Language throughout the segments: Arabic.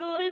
يقول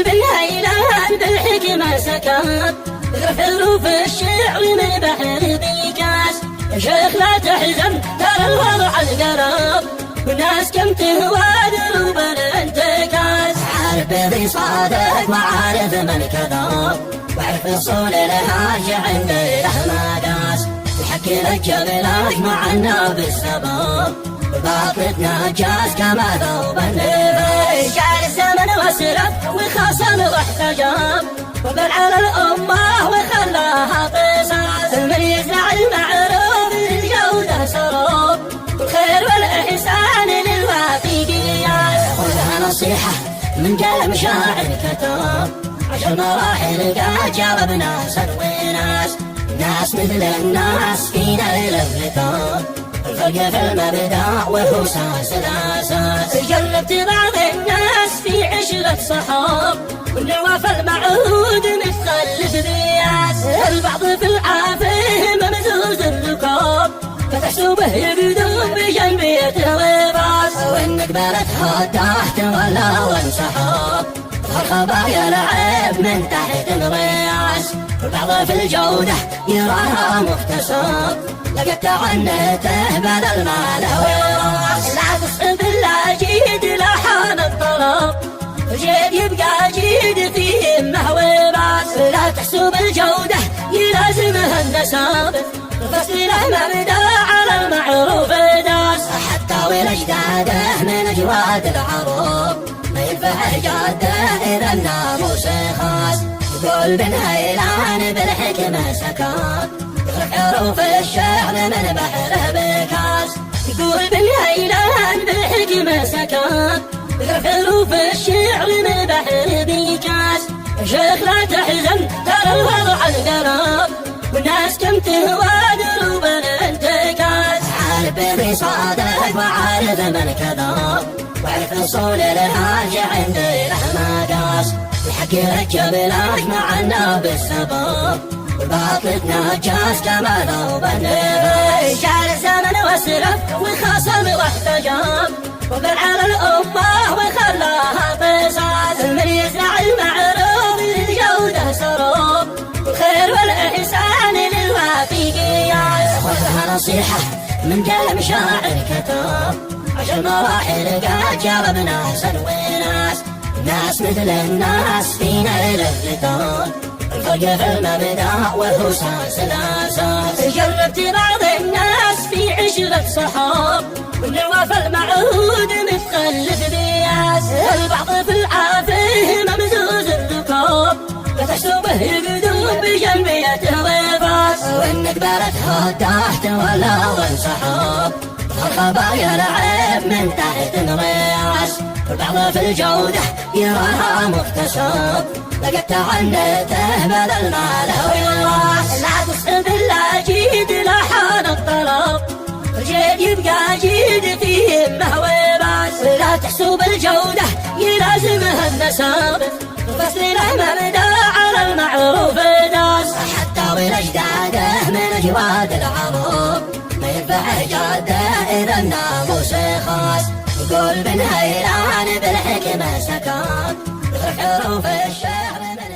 بالهيلان بالحكمة سكت غرف حروف الشعر من بحر بيكاس. يا شيخ لا تحزن ترى الوضع القرب والناس كم تهوى دروب الانتكاس. عارف بذي صادق وعارف من كذب وعرف اصول الهاج عند الاحمداس. يحكي لك جبلك معنا بالسبب باطلتنا جاز كما ذوب النبي. جعل الزمن وسرف وخاصم واحتجب وبل على الأمة وخلاها قصاص. من يزرع المعروف للجودة سراب والخير والإحسان للوافي قياس. خذها نصيحة من قلم شاعر كتاب 10 مراحل قد جربنا وناس. ناس مثل الناس فينا الالتقاء الفرق في المبدأ وهو ساس الأساس. جربت بعض الناس في عشرة صحاب والنواف المعهود متخلف بياس. البعض في العافية ممزوز الركاب فتحسبه يقدم بجنبية الغباس. وإنك بلدها تحت ولا وانسحاب الخبايا العيب من تحت الرياس. البعض في الجودة يراها مكتسب لقد تعنته بدل ما له راس. لا تصحب الا جيد لحان الطلب الجيد يبقى جيد فيه همه وباس. لا تحسب الجودة يلازمها النسب فصله مبدا على المعروف داس. حتى والاجداده من اجواد العرب ما ينفع جاده اذا الناموس خاص. يقول بن هيلان بالحكمة سكت حروف الشعر من بحر بكاس. يقول بالهيلان بالحكمة سكت حروف الشعر من بحر بكاس. يا شيخ لا تحزن ترى الوضع القرب والناس كم تهوى دروب الانتكاس. عارف بذي صادق وعارف من كذب وعرف اصول الهاج عند الاحمداس. يحكي لك جبلك معنا بالسبب وباطلتنا جاز كما ذوب النبي. جعل الزمن وسرف وخاصم واحتجب وبل على الأمة وخلاها قصاص. من يزرع المعروف للجودة سراب والخير والإحسان للوافي قياس. خذها نصيحة من قلم شاعر كتاب 10 مراحل قد جربنا وناس. ناس مثل الناس فينا الالتقاء الفرق في المبدأ وهو ساس الأساس. جربت بعض الناس في عشرة صحاب والنواف المعهود متخلف بياس. البعض في العافية ممزوز الركاب فتحسبه يقدم بجنبية الغباس. وإنك بلدها تحت ولا وانسحاب الخبايا العيب من تحت الرياس. البعض في الجودة يراها مكتسب لقد تعنته بدل ما له راس. لا تصحب الا جيد لحان الطلب الجيد يبقى جيد فيه همه وباس. لا تحسب الجودة يلازمها النسب فصله مبدا على المعروف داس. حتى والاجداده من اجواد العرب ما ينفع جاده اذا الناموس خاص. يقول بن هيلان بالحكمة سكت حروف الشعر من